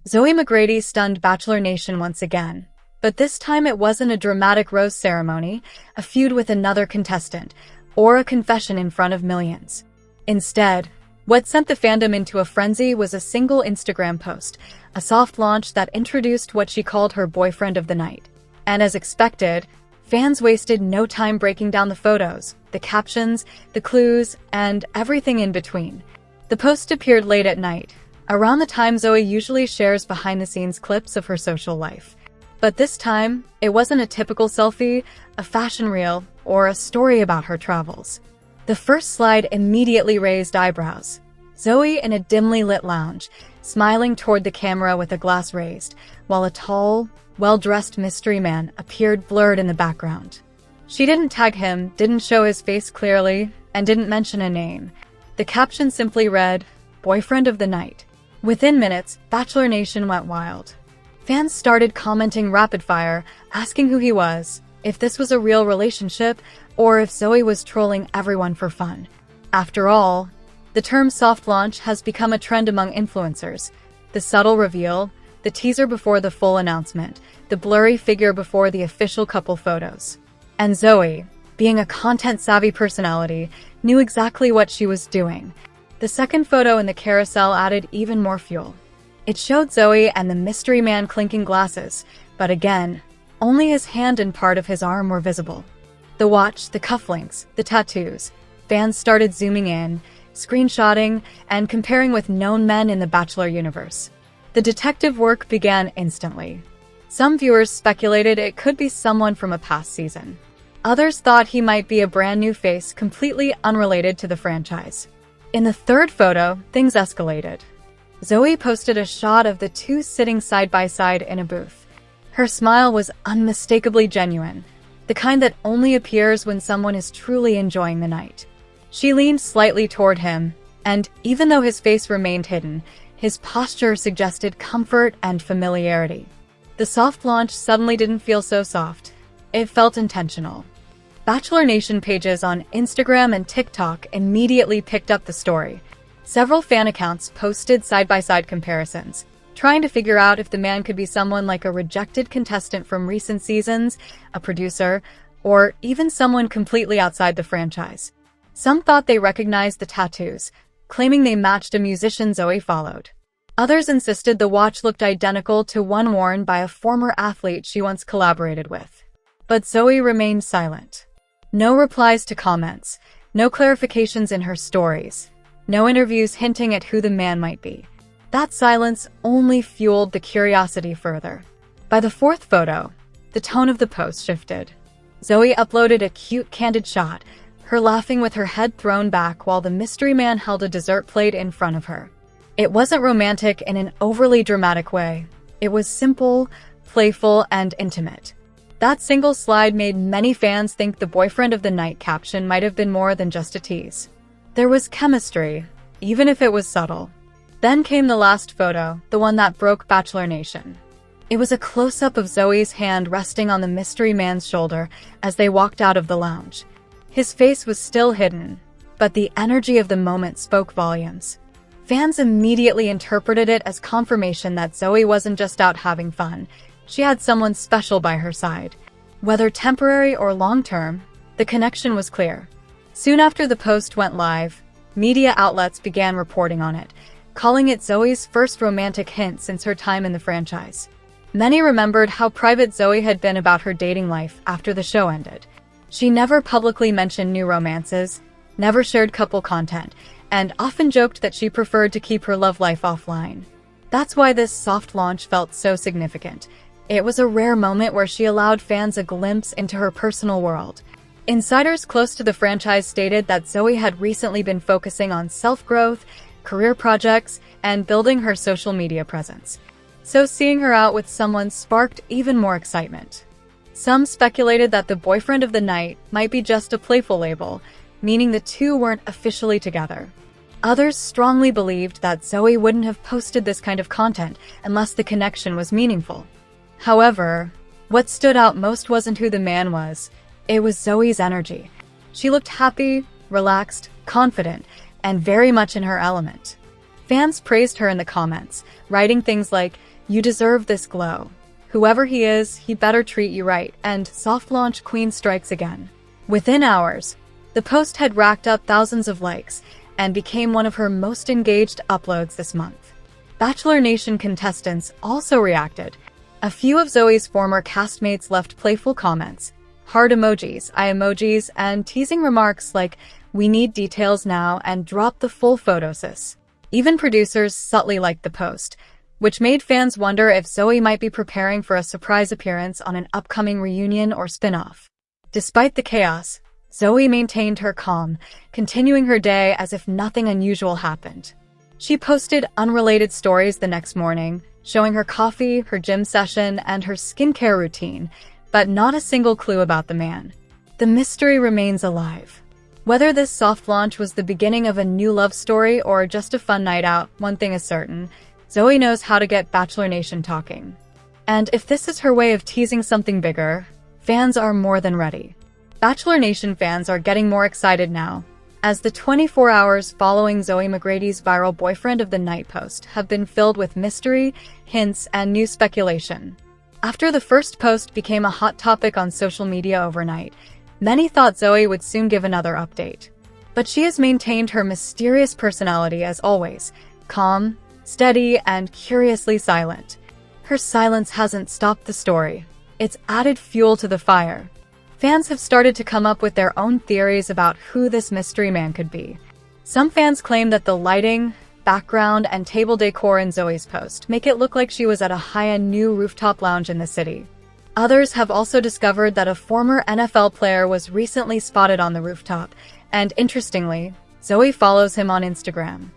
Zoe McGrady stunned Bachelor Nation once again. But this time it wasn't a dramatic rose ceremony, a feud with another contestant, or a confession in front of millions. Instead, what sent the fandom into a frenzy was a single Instagram post, a soft launch that introduced what she called her boyfriend of the night. And as expected, fans wasted no time breaking down the photos, the captions, the clues, and everything in between. The post appeared late at night, around the time Zoe usually shares behind-the-scenes clips of her social life. But this time, it wasn't a typical selfie, a fashion reel, or a story about her travels. The first slide immediately raised eyebrows. Zoe in a dimly lit lounge, smiling toward the camera with a glass raised, while a tall, well-dressed mystery man appeared blurred in the background. She didn't tag him, didn't show his face clearly, and didn't mention a name. The caption simply read, "Boyfriend of the Night." Within minutes, Bachelor Nation went wild. Fans started commenting rapid-fire, asking who he was, if this was a real relationship, or if Zoe was trolling everyone for fun. After all, the term soft launch has become a trend among influencers. The subtle reveal, the teaser before the full announcement, the blurry figure before the official couple photos. And Zoe, being a content-savvy personality, knew exactly what she was doing. The second photo in the carousel added even more fuel. It showed Zoe and the mystery man clinking glasses, but again, only his hand and part of his arm were visible. The watch, the cufflinks, the tattoos. Fans started zooming in, screenshotting, and comparing with known men in the Bachelor universe. The detective work began instantly. Some viewers speculated it could be someone from a past season. Others thought he might be a brand new face completely unrelated to the franchise. In the third photo, things escalated. Zoe posted a shot of the two sitting side by side in a booth. Her smile was unmistakably genuine, the kind that only appears when someone is truly enjoying the night. She leaned slightly toward him, and even though his face remained hidden, his posture suggested comfort and familiarity. The soft launch suddenly didn't feel so soft. It felt intentional. Bachelor Nation pages on Instagram and TikTok immediately picked up the story. Several fan accounts posted side-by-side comparisons, trying to figure out if the man could be someone like a rejected contestant from recent seasons, a producer, or even someone completely outside the franchise. Some thought they recognized the tattoos, claiming they matched a musician Zoe followed. Others insisted the watch looked identical to one worn by a former athlete she once collaborated with. But Zoe remained silent. No replies to comments, no clarifications in her stories. No interviews hinting at who the man might be. That silence only fueled the curiosity further. By the fourth photo, the tone of the post shifted. Zoe uploaded a cute candid shot, her laughing with her head thrown back while the mystery man held a dessert plate in front of her. It wasn't romantic in an overly dramatic way. It was simple, playful, and intimate. That single slide made many fans think the boyfriend of the night caption might have been more than just a tease. There was chemistry, even if it was subtle. Then came the last photo, the one that broke Bachelor Nation. It was a close-up of Zoe's hand resting on the mystery man's shoulder as they walked out of the lounge. His face was still hidden, but the energy of the moment spoke volumes. Fans immediately interpreted it as confirmation that Zoe wasn't just out having fun. She had someone special by her side. Whether temporary or long-term, the connection was clear. Soon after the post went live, media outlets began reporting on it, calling it Zoe's first romantic hint since her time in the franchise. Many remembered how private Zoe had been about her dating life after the show ended. She never publicly mentioned new romances, never shared couple content, and often joked that she preferred to keep her love life offline. That's why this soft launch felt so significant. It was a rare moment where she allowed fans a glimpse into her personal world. Insiders close to the franchise stated that Zoe had recently been focusing on self-growth, career projects, and building her social media presence. So seeing her out with someone sparked even more excitement. Some speculated that the boyfriend of the night might be just a playful label, meaning the two weren't officially together. Others strongly believed that Zoe wouldn't have posted this kind of content unless the connection was meaningful. However, what stood out most wasn't who the man was. It was Zoe's energy. She looked happy, relaxed, confident, and very much in her element. Fans praised her in the comments, writing things like, "You deserve this glow. Whoever he is, he better treat you right," and "Soft launch queen strikes again." Within hours, the post had racked up thousands of likes and became one of her most engaged uploads this month. Bachelor Nation contestants also reacted. A few of Zoe's former castmates left playful comments, heart emojis, eye emojis, and teasing remarks like, "We need details now," and "Drop the full photo, sis." Even producers subtly liked the post, which made fans wonder if Zoe might be preparing for a surprise appearance on an upcoming reunion or spin-off. Despite the chaos, Zoe maintained her calm, continuing her day as if nothing unusual happened. She posted unrelated stories the next morning, showing her coffee, her gym session, and her skincare routine, but not a single clue about the man. The mystery remains alive. Whether this soft launch was the beginning of a new love story or just a fun night out, one thing is certain: Zoe knows how to get Bachelor Nation talking. And if this is her way of teasing something bigger, fans are more than ready. Bachelor Nation fans are getting more excited now, as the 24 hours following Zoe McGrady's viral Boyfriend of the Night post have been filled with mystery, hints, and new speculation. After the first post became a hot topic on social media overnight, many thought Zoe would soon give another update. But she has maintained her mysterious personality as always, calm, steady, and curiously silent. Her silence hasn't stopped the story. It's added fuel to the fire. Fans have started to come up with their own theories about who this mystery man could be. Some fans claim that the lighting, background, and table decor in Zoe's post make it look like she was at a high-end new rooftop lounge in the city. Others have also discovered that a former NFL player was recently spotted on the rooftop, and interestingly, Zoe follows him on Instagram.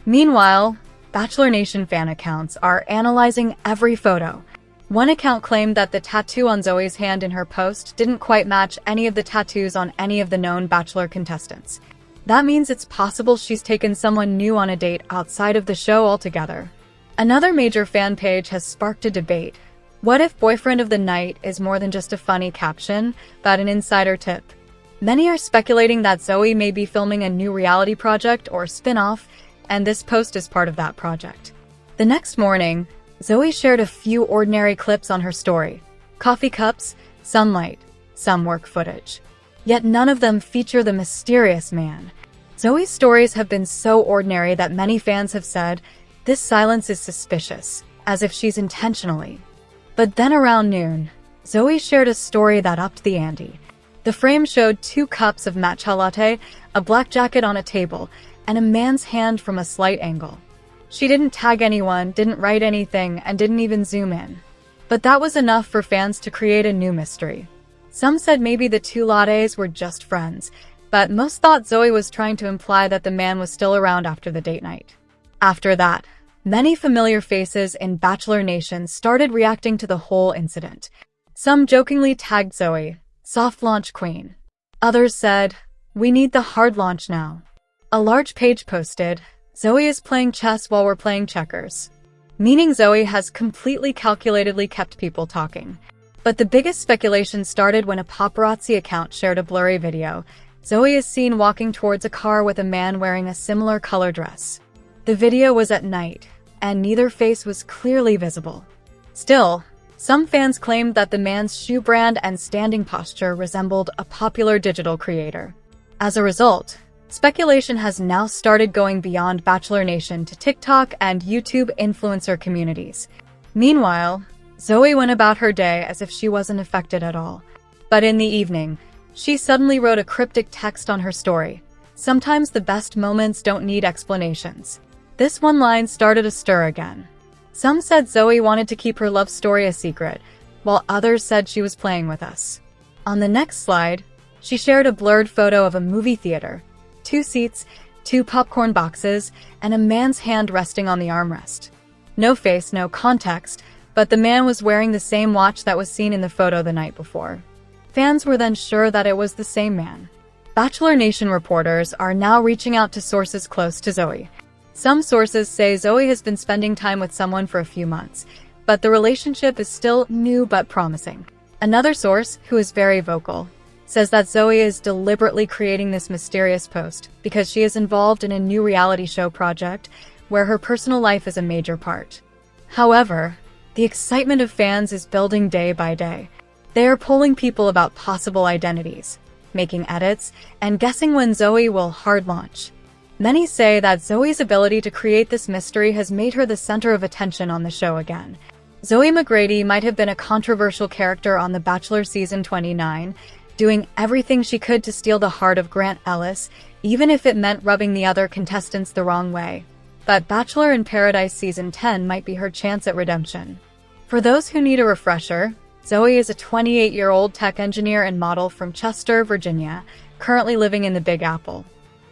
Meanwhile, Bachelor Nation fan accounts are analyzing every photo. One account claimed that the tattoo on Zoe's hand in her post didn't quite match any of the tattoos on any of the known Bachelor contestants. That means it's possible she's taken someone new on a date outside of the show altogether. Another major fan page has sparked a debate. What if Boyfriend of the Night is more than just a funny caption, but an insider tip? Many are speculating that Zoe may be filming a new reality project or spin-off, and this post is part of that project. The next morning, Zoe shared a few ordinary clips on her story. Coffee cups, sunlight, some work footage. Yet none of them feature the mysterious man. Zoe's stories have been so ordinary that many fans have said, this silence is suspicious, as if she's intentionally. But then around noon, Zoe shared a story that upped the ante. The frame showed 2 cups of matcha latte, a black jacket on a table, and a man's hand from a slight angle. She didn't tag anyone, didn't write anything, and didn't even zoom in. But that was enough for fans to create a new mystery. Some said maybe the 2 lattes were just friends, but most thought Zoe was trying to imply that the man was still around after the date night. After that, many familiar faces in Bachelor Nation started reacting to the whole incident. Some jokingly tagged Zoe, "Soft launch queen." Others said, "We need the hard launch now." A large page posted, "Zoe is playing chess while we're playing checkers," meaning Zoe has completely calculatedly kept people talking. But the biggest speculation started when a paparazzi account shared a blurry video. Zoe is seen walking towards a car with a man wearing a similar color dress. The video was at night, and neither face was clearly visible. Still, some fans claimed that the man's shoe brand and standing posture resembled a popular digital creator. As a result, speculation has now started going beyond Bachelor Nation to TikTok and YouTube influencer communities. Meanwhile, Zoe went about her day as if she wasn't affected at all. But in the evening, she suddenly wrote a cryptic text on her story. "Sometimes the best moments don't need explanations." This one line started a stir again. Some said Zoe wanted to keep her love story a secret, while others said she was playing with us. On the next slide, she shared a blurred photo of a movie theater. 2 seats, 2 popcorn boxes, and a man's hand resting on the armrest. No face, no context, but the man was wearing the same watch that was seen in the photo the night before. Fans were then sure that it was the same man. Bachelor Nation reporters are now reaching out to sources close to Zoe. Some sources say Zoe has been spending time with someone for a few months, but the relationship is still new but promising. Another source, who is very vocal, says that Zoe is deliberately creating this mysterious post because she is involved in a new reality show project where her personal life is a major part. However, the excitement of fans is building day by day. They are polling people about possible identities, making edits, and guessing when Zoe will hard launch. Many say that Zoe's ability to create this mystery has made her the center of attention on the show again. Zoe McGrady might have been a controversial character on The Bachelor Season 29, doing everything she could to steal the heart of Grant Ellis, even if it meant rubbing the other contestants the wrong way. But Bachelor in Paradise Season 10 might be her chance at redemption. For those who need a refresher, Zoe is a 28-year-old tech engineer and model from Chester, Virginia, currently living in the Big Apple.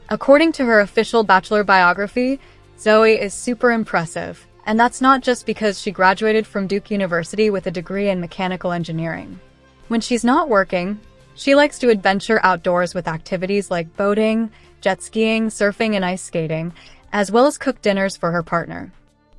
According to her official Bachelor biography, Zoe is super impressive, and that's not just because she graduated from Duke University with a degree in mechanical engineering. When she's not working, she likes to adventure outdoors with activities like boating, jet skiing, surfing, and ice skating, as well as cook dinners for her partner.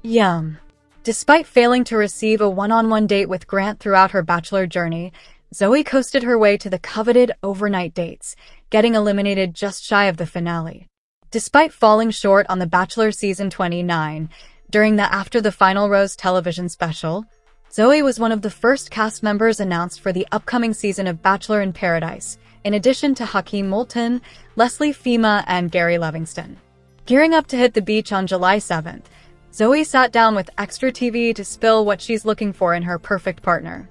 Yum. Despite failing to receive a one-on-one date with Grant throughout her Bachelor journey, Zoe coasted her way to the coveted overnight dates, getting eliminated just shy of the finale. Despite falling short on The Bachelor Season 29, during the After the Final Rose television special, Zoe was one of the first cast members announced for the upcoming season of Bachelor in Paradise, in addition to Hakeem Moulton, Leslie Fima, and Gary Livingston. Gearing up to hit the beach on July 7th, Zoe sat down with Extra TV to spill what she's looking for in her perfect partner.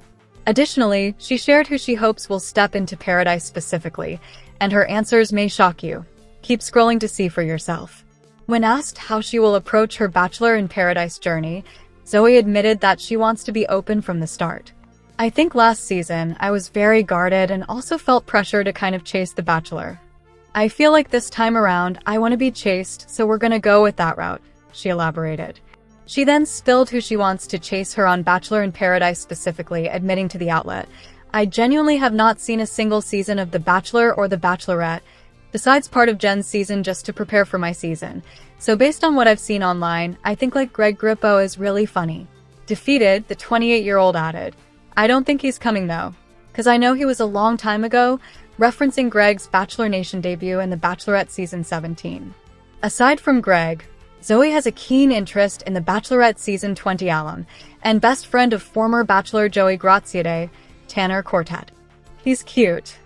Additionally, she shared who she hopes will step into Paradise specifically, and her answers may shock you. Keep scrolling to see for yourself. When asked how she will approach her Bachelor in Paradise journey, Zoe admitted that she wants to be open from the start. I think last season, I was very guarded and also felt pressure to kind of chase the Bachelor. I feel like this time around, I want to be chased, so we're gonna go with that route, she elaborated. She then spilled who she wants to chase her on Bachelor in Paradise specifically, admitting to the outlet, "I genuinely have not seen a single season of The Bachelor or The Bachelorette, besides part of Jen's season just to prepare for my season. So based on what I've seen online, I think like Greg Grippo is really funny." Defeated, the 28-year-old added, "I don't think he's coming though, because I know he was a long time ago," referencing Greg's Bachelor Nation debut in The Bachelorette Season 17. Aside from Greg, Zoe has a keen interest in The Bachelorette Season 20 alum and best friend of former Bachelor Joey Graziadei, Tanner Quartet. "He's cute.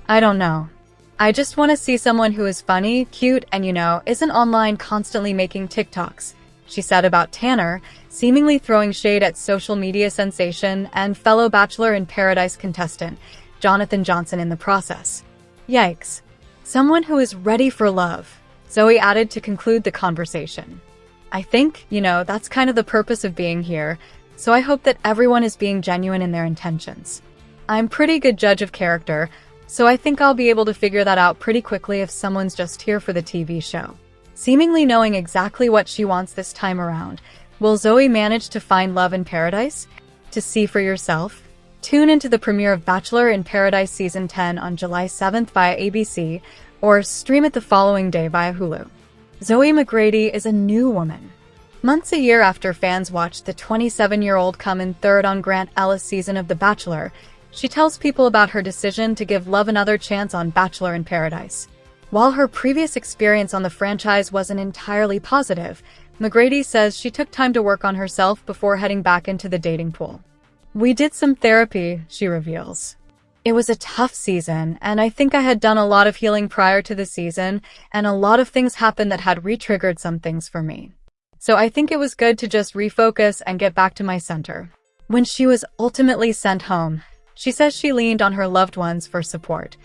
I don't know. I just want to see someone who is funny, cute, and isn't online constantly making TikToks," she said about Tanner, seemingly throwing shade at social media sensation and fellow Bachelor in Paradise contestant Jonathan Johnson in the process. "Yikes. Someone who is ready for love," Zoe added to conclude the conversation. "I think, that's kind of the purpose of being here, so I hope that everyone is being genuine in their intentions. I'm pretty good judge of character, so I think I'll be able to figure that out pretty quickly if someone's just here for the TV show." Seemingly knowing exactly what she wants this time around, will Zoe manage to find love in Paradise? To see for yourself, tune into the premiere of Bachelor in Paradise Season 10 on July 7th via ABC, or stream it the following day via Hulu. Zoe McGrady is a new woman. Months a year after fans watched the 27-year-old come in third on Grant Ellis' season of The Bachelor, she tells people about her decision to give love another chance on Bachelor in Paradise. While her previous experience on the franchise wasn't entirely positive, McGrady says she took time to work on herself before heading back into the dating pool. "We did some therapy," she reveals. "It was a tough season, and I think I had done a lot of healing prior to the season, and a lot of things happened that had re-triggered some things for me. So I think it was good to just refocus and get back to my center." When she was ultimately sent home, she says she leaned on her loved ones for support.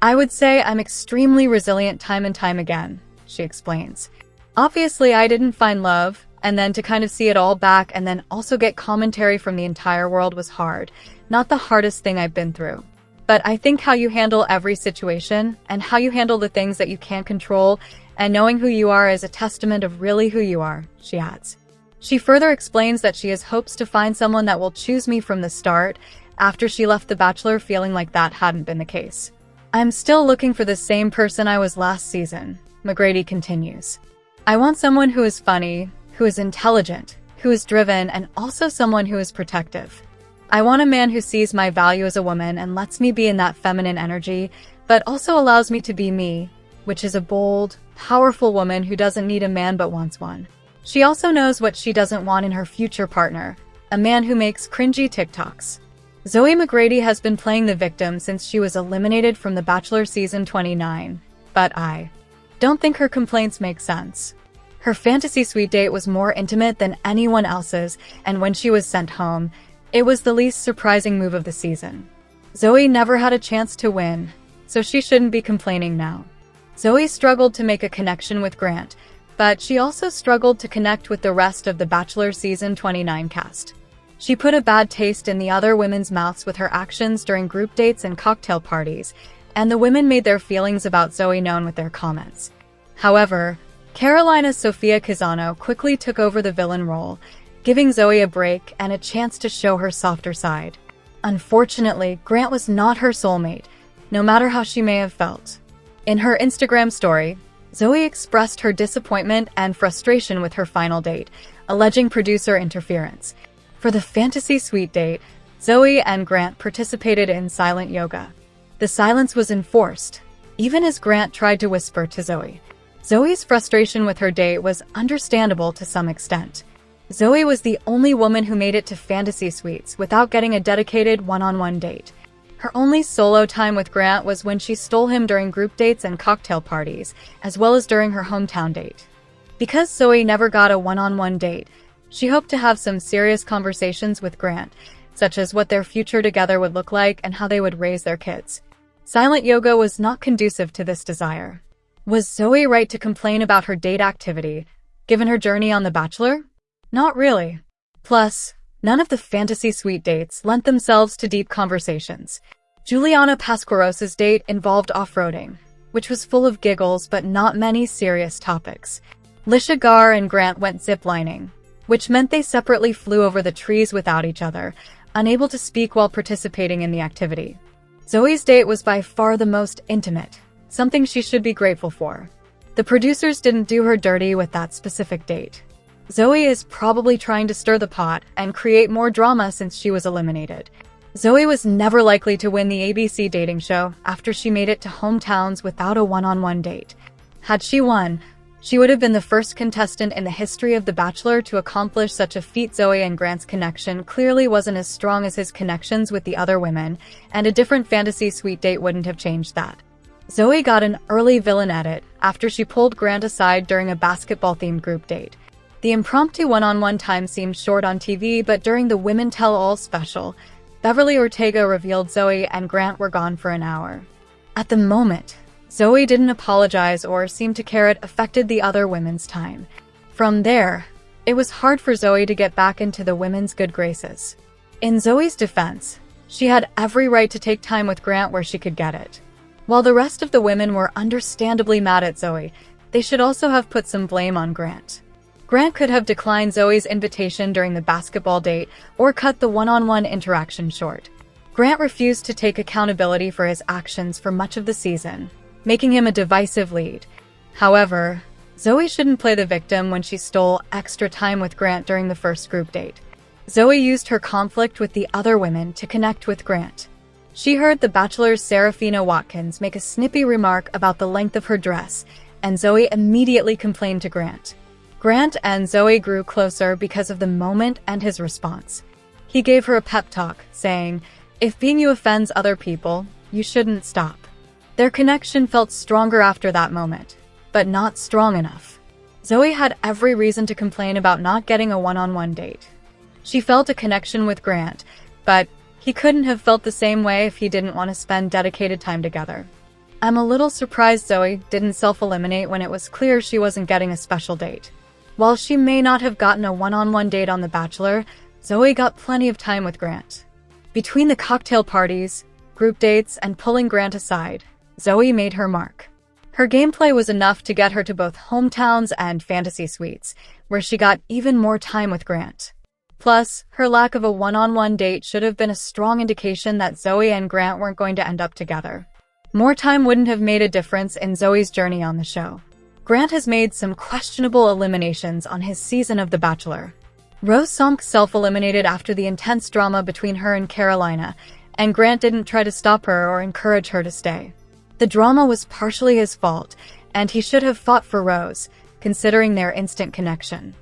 "I would say I'm extremely resilient time and time again," she explains. "Obviously, I didn't find love, and then to kind of see it all back and then also get commentary from the entire world was hard. Not the hardest thing I've been through. But I think how you handle every situation and how you handle the things that you can't control and knowing who you are is a testament of really who you are," she adds. She further explains that she has hopes to find someone that will choose me from the start after she left The Bachelor feeling like that hadn't been the case. "I'm still looking for the same person I was last season," McGrady continues. "I want someone who is funny, who is intelligent, who is driven, and also someone who is protective. I want a man who sees my value as a woman and lets me be in that feminine energy, but also allows me to be me, which is a bold, powerful woman who doesn't need a man but wants one," She also knows what she doesn't want in her future partner, a man who makes cringy TikToks. Zoe McGrady has been playing the victim since she was eliminated from The Bachelor season 29, but I don't think her complaints make sense. Her fantasy suite date was more intimate than anyone else's, and when she was sent home, it was the least surprising move of the season. Zoe never had a chance to win, so she shouldn't be complaining now. Zoe struggled to make a connection with Grant, but she also struggled to connect with the rest of The Bachelor season 29 cast. She put a bad taste in the other women's mouths with her actions during group dates and cocktail parties, and the women made their feelings about Zoe known with their comments. However, Carolina's Sofia Cazano quickly took over the villain role, giving Zoe a break and a chance to show her softer side. Unfortunately, Grant was not her soulmate, no matter how she may have felt. In her Instagram story, Zoe expressed her disappointment and frustration with her final date, alleging producer interference. For the fantasy suite date, Zoe and Grant participated in silent yoga. The silence was enforced, even as Grant tried to whisper to Zoe. Zoe's frustration with her date was understandable to some extent. Zoe was the only woman who made it to fantasy suites without getting a dedicated one-on-one date. Her only solo time with Grant was when she stole him during group dates and cocktail parties, as well as during her hometown date. Because Zoe never got a one-on-one date, she hoped to have some serious conversations with Grant, such as what their future together would look like and how they would raise their kids. Silent yoga was not conducive to this desire. Was Zoe right to complain about her date activity, given her journey on The Bachelor? Not really. Plus, none of the fantasy suite dates lent themselves to deep conversations. Juliana Pasquaros's date involved off-roading, which was full of giggles but not many serious topics. Lisha Gar and Grant went ziplining, which meant they separately flew over the trees without each other, unable to speak while participating in the activity. Zoe's date was by far the most intimate, something she should be grateful for. The producers didn't do her dirty with that specific date. Zoe is probably trying to stir the pot and create more drama since she was eliminated. Zoe was never likely to win the ABC dating show after she made it to hometowns without a one-on-one date. Had she won, she would have been the first contestant in the history of The Bachelor to accomplish such a feat. Zoe and Grant's connection clearly wasn't as strong as his connections with the other women, and a different fantasy suite date wouldn't have changed that. Zoe got an early villain edit after she pulled Grant aside during a basketball-themed group date. The impromptu one-on-one time seemed short on TV, but during the Women Tell All special, Beverly Ortega revealed Zoe and Grant were gone for an hour. At the moment, Zoe didn't apologize or seem to care. It affected the other women's time. From there, it was hard for Zoe to get back into the women's good graces. In Zoe's defense, she had every right to take time with Grant where she could get it. While the rest of the women were understandably mad at Zoe, they should also have put some blame on Grant. Grant could have declined Zoe's invitation during the basketball date or cut the one-on-one interaction short. Grant refused to take accountability for his actions for much of the season, making him a divisive lead. However, Zoe shouldn't play the victim when she stole extra time with Grant during the first group date. Zoe used her conflict with the other women to connect with Grant. She heard The Bachelor's Serafina Watkins make a snippy remark about the length of her dress, and Zoe immediately complained to Grant. Grant and Zoe grew closer because of the moment and his response. He gave her a pep talk, saying, "If being you offends other people, you shouldn't stop." Their connection felt stronger after that moment, but not strong enough. Zoe had every reason to complain about not getting a one-on-one date. She felt a connection with Grant, but he couldn't have felt the same way if he didn't want to spend dedicated time together. I'm a little surprised Zoe didn't self-eliminate when it was clear she wasn't getting a special date. While she may not have gotten a one-on-one date on The Bachelor, Zoe got plenty of time with Grant. Between the cocktail parties, group dates, and pulling Grant aside, Zoe made her mark. Her gameplay was enough to get her to both hometowns and fantasy suites, where she got even more time with Grant. Plus, her lack of a one-on-one date should have been a strong indication that Zoe and Grant weren't going to end up together. More time wouldn't have made a difference in Zoe's journey on the show. Grant has made some questionable eliminations on his season of The Bachelor. Rose Sonk self-eliminated after the intense drama between her and Carolina, and Grant didn't try to stop her or encourage her to stay. The drama was partially his fault, and he should have fought for Rose, considering their instant connection.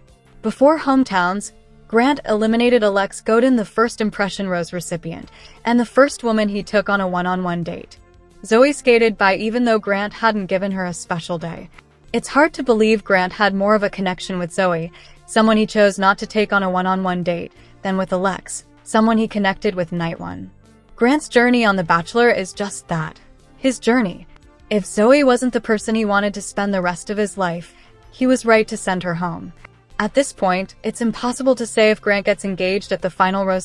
Before hometowns, Grant eliminated Alex Godin, the first impression rose recipient, and the first woman he took on a one-on-one date. Zoe skated by even though Grant hadn't given her a special day. It's hard to believe Grant had more of a connection with Zoe, someone he chose not to take on a one-on-one date, than with Alex, someone he connected with night one. Grant's journey on The Bachelor is just that, his journey. If Zoe wasn't the person he wanted to spend the rest of his life, he was right to send her home. At this point, it's impossible to say if Grant gets engaged at the final rose ceremony.